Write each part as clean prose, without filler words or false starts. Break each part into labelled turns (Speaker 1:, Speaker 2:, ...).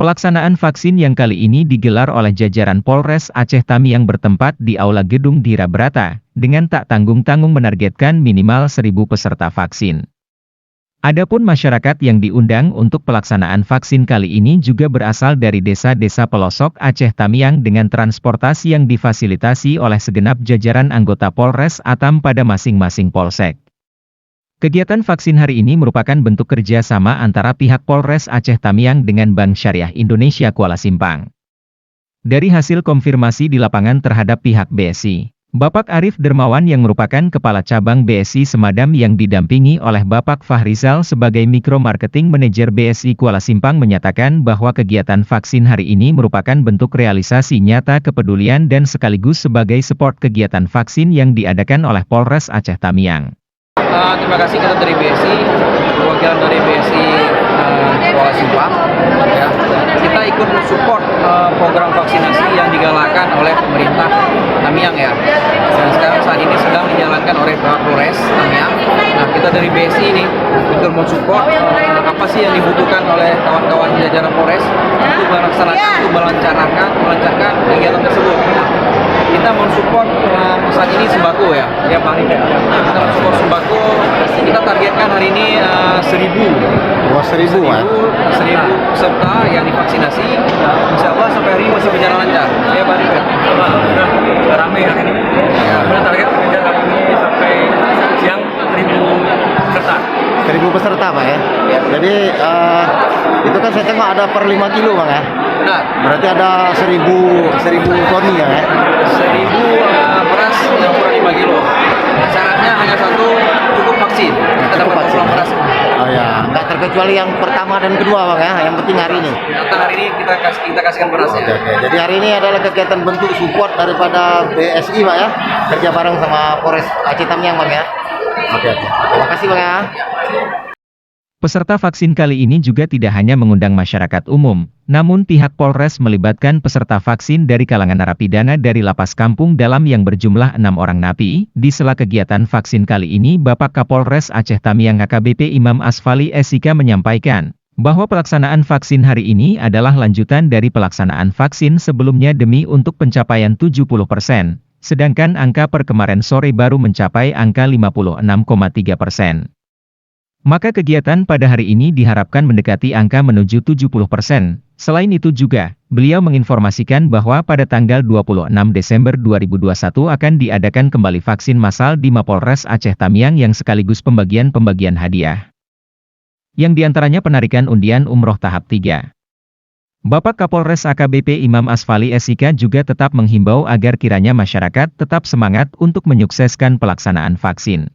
Speaker 1: Pelaksanaan vaksin yang kali ini digelar oleh jajaran Polres Aceh Tamiang bertempat di Aula Gedung Dira Brata, dengan tak tanggung-tanggung menargetkan minimal 1.000 peserta vaksin. Adapun masyarakat yang diundang untuk pelaksanaan vaksin kali ini juga berasal dari desa-desa pelosok Aceh Tamiang dengan transportasi yang difasilitasi oleh segenap jajaran anggota Polres Atam pada masing-masing polsek. Kegiatan vaksin hari ini merupakan bentuk kerjasama antara pihak Polres Aceh Tamiang dengan Bank Syariah Indonesia Kuala Simpang. Dari hasil konfirmasi di lapangan terhadap pihak BSI, Bapak Arif Dermawan yang merupakan Kepala Cabang BSI Semadam yang didampingi oleh Bapak Fahrizal sebagai Mikro Marketing Manager BSI Kuala Simpang menyatakan bahwa kegiatan vaksin hari ini merupakan bentuk realisasi nyata kepedulian dan sekaligus sebagai support kegiatan vaksin yang diadakan oleh Polres Aceh Tamiang.
Speaker 2: Terima kasih kita dari BSI, perwakilan dari BSI Kuala Simpang. Ya, kita ikut support program vaksinasi yang digalakkan oleh pemerintah Tamiang ya. Dan sekarang saat ini sedang dijalankan oleh Polres Tamiang. Nah, kita dari BSI ini ikut mensupport apa sih yang dibutuhkan oleh kawan-kawan jajaran Polres untuk melaksanakan, untuk melancarkan kegiatan tersebut. Kita mensupport saat ini sembako ya, Pak Arif. Kita mensupport sembako. Kita targetkan hari ini 1.000 peserta yang divaksinasi. Insya Allah sampai hari ini masih berjalan lancar. Ya Pak Arif.
Speaker 3: Sudah ramai hari ini. Kita target kegiatan hari ini sampai siang 1.000 peserta.
Speaker 4: 1.000 peserta Pak ya?
Speaker 2: Ya.
Speaker 4: Jadi itu kan saya tengok ada per 5 kilo Bang ya?
Speaker 2: Benar.
Speaker 4: Berarti ada 1.000 toni ya?
Speaker 2: 1.000 beras yang kurang 5 kilo. Syaratnya hanya satu, cukup vaksin. Kita dapat
Speaker 4: vaksin.
Speaker 2: beras.
Speaker 4: Oh ya, nggak terkecuali yang pertama dan kedua Bang ya? Yang penting hari ini.
Speaker 2: Datang hari ini kita kasihkan berasnya.
Speaker 4: Oke. Jadi hari ini adalah kegiatan bentuk support daripada BSI Pak ya? Kerja bareng sama Polres Aceh Tamiang Bang ya? Oke. Terima kasih Bang ya.
Speaker 1: Peserta vaksin kali ini juga tidak hanya mengundang masyarakat umum, namun pihak Polres melibatkan peserta vaksin dari kalangan narapidana dari Lapas Kampung Dalam yang berjumlah 6 orang napi. Di sela kegiatan vaksin kali ini, Bapak Kapolres Aceh Tamiang AKBP Imam Asfali Esika menyampaikan bahwa pelaksanaan vaksin hari ini adalah lanjutan dari pelaksanaan vaksin sebelumnya demi untuk pencapaian 70%, sedangkan angka per kemarin sore baru mencapai angka 56,3%. Maka kegiatan pada hari ini diharapkan mendekati angka menuju 70%. Selain itu juga, beliau menginformasikan bahwa pada tanggal 26 Desember 2021 akan diadakan kembali vaksin massal di Mapolres Aceh Tamiang yang sekaligus pembagian hadiah. Yang diantaranya penarikan undian umroh tahap 3. Bapak Kapolres AKBP Imam Asfali Esika juga tetap menghimbau agar kiranya masyarakat tetap semangat untuk menyukseskan pelaksanaan vaksin.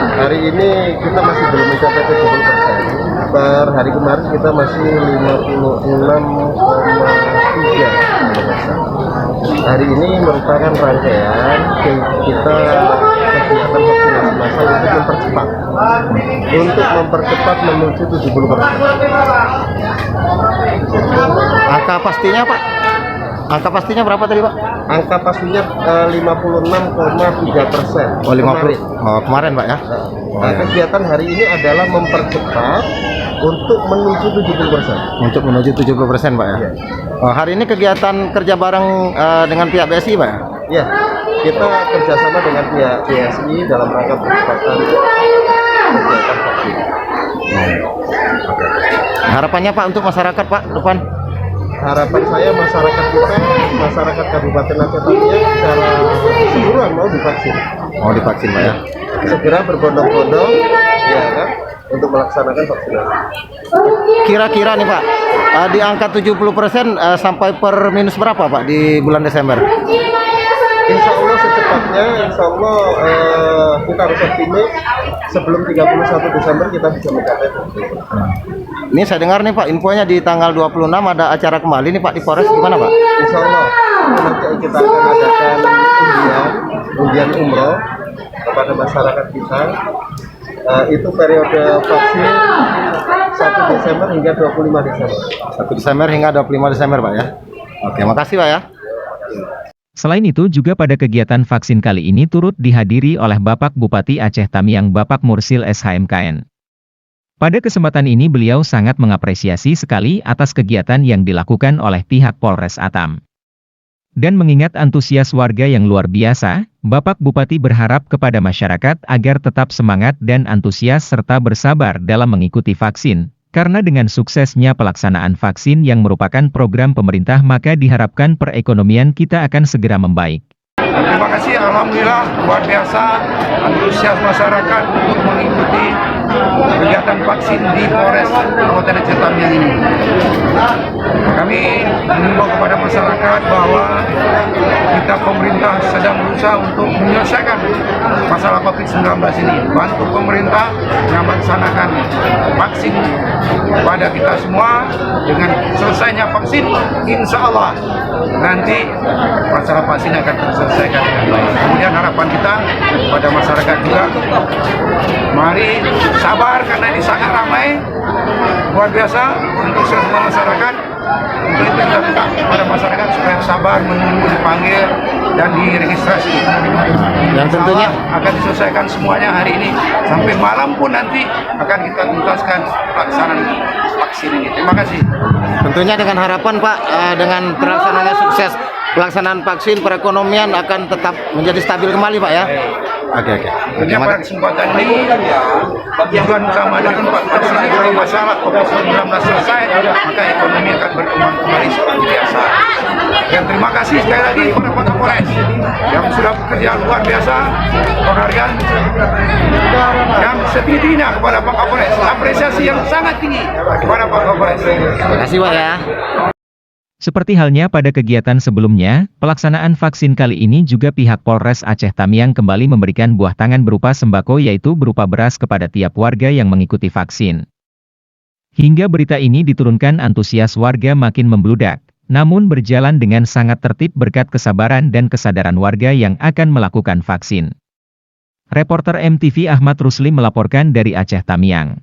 Speaker 5: Hari ini kita masih belum mencapai 70%. Per hari kemarin kita masih 56,3%. Hari ini merupakan rangkaian kita kegiatan vaksinasi massal untuk mempercepat menuju 70%.
Speaker 4: Angka pastinya Pak? Angka pastinya berapa tadi Pak?
Speaker 5: Angka pastinya 56,3%.
Speaker 4: Oh 50. Oh kemarin Pak ya?
Speaker 5: Kegiatan hari ini adalah mempercepat untuk menuju 70%.
Speaker 4: Untuk menuju 70% Pak ya?
Speaker 5: Ya.
Speaker 4: Oh, hari ini kegiatan kerja bareng dengan pihak BSI Pak ya?
Speaker 5: Ya, kita kerjasama dengan pihak BSI dalam rangka percepatan kegiatan vaksin.
Speaker 4: Harapannya Pak untuk masyarakat Pak depan?
Speaker 5: Harapan saya masyarakat Kabupaten Aceh Tamiang secara keseluruhan mau divaksin.
Speaker 4: Mau divaksin Pak ya?
Speaker 5: Segera berbondong-bondong, ya kan, untuk melaksanakan vaksinasi.
Speaker 4: Kira-kira nih Pak, di angka 70% sampai per minus berapa Pak di bulan Desember?
Speaker 5: Insya Allah secepatnya, insya Allah kita harus optimis sebelum 31 Desember kita bisa mencapai vaksin.
Speaker 4: Ini saya dengar nih Pak, infonya di tanggal 26 ada acara kembali nih Pak di Polres, gimana Pak?
Speaker 5: Insya Allah nanti kita akan adakan undian umroh kepada masyarakat kita. Itu periode vaksin 1 Desember hingga 25 Desember.
Speaker 4: 1 Desember hingga 25 Desember Pak ya? Oke, makasih Pak ya.
Speaker 1: Selain itu juga pada kegiatan vaksin kali ini turut dihadiri oleh Bapak Bupati Aceh Tamiang Bapak Mursil SHMKN. Pada kesempatan ini beliau sangat mengapresiasi sekali atas kegiatan yang dilakukan oleh pihak Polres Atam. Dan mengingat antusias warga yang luar biasa, Bapak Bupati berharap kepada masyarakat agar tetap semangat dan antusias serta bersabar dalam mengikuti vaksin, karena dengan suksesnya pelaksanaan vaksin yang merupakan program pemerintah maka diharapkan perekonomian kita akan segera membaik.
Speaker 6: Terima kasih, alhamdulillah luar biasa antusias masyarakat untuk mengikuti kegiatan vaksin di Polres Kabupaten Aceh Tamiang ini. Kami mengimbau kepada masyarakat bahwa kita pemerintah sedang berusaha untuk menyelesaikan masalah COVID-19 ini. Bantu pemerintah yang melaksanakan vaksin kepada kita semua. Dengan selesainya vaksin, insya Allah nanti masalah vaksin akan terselesaikan dengan baik. Kemudian harapan kita pada masyarakat juga, mari sabar karena ini sangat ramai, luar biasa untuk semua masyarakat. Untuk itu kita minta kepada masyarakat supaya sabar menunggu dipanggil dan diregistrasi.
Speaker 4: Yang tentunya
Speaker 6: akan diselesaikan semuanya hari ini, sampai malam pun nanti akan kita tuntaskan pelaksanaan vaksin ini. Terima kasih.
Speaker 4: Tentunya dengan harapan Pak, dengan terlaksananya sukses pelaksanaan vaksin, perekonomian akan tetap menjadi stabil kembali Pak ya. Oke.
Speaker 6: Tentunya pada kesempatan ini tujuan utama dari vaksin ini, kalau masalah COVID-19 selesai, maka ekonomi akan berkembang kembali seperti biasa. Dan terima kasih sekali lagi kepada Pak Kapolres yang sudah bekerja luar biasa. Penghargaan yang setinggi-tingginya kepada Pak Kapolres. Apresiasi yang sangat tinggi kepada Pak Kapolres.
Speaker 4: Terima kasih Pak ya.
Speaker 1: Seperti halnya pada kegiatan sebelumnya, pelaksanaan vaksin kali ini juga pihak Polres Aceh Tamiang kembali memberikan buah tangan berupa sembako yaitu berupa beras kepada tiap warga yang mengikuti vaksin. Hingga berita ini diturunkan antusias warga makin membludak, namun berjalan dengan sangat tertib berkat kesabaran dan kesadaran warga yang akan melakukan vaksin. Reporter MTV Ahmad Rusli melaporkan dari Aceh Tamiang.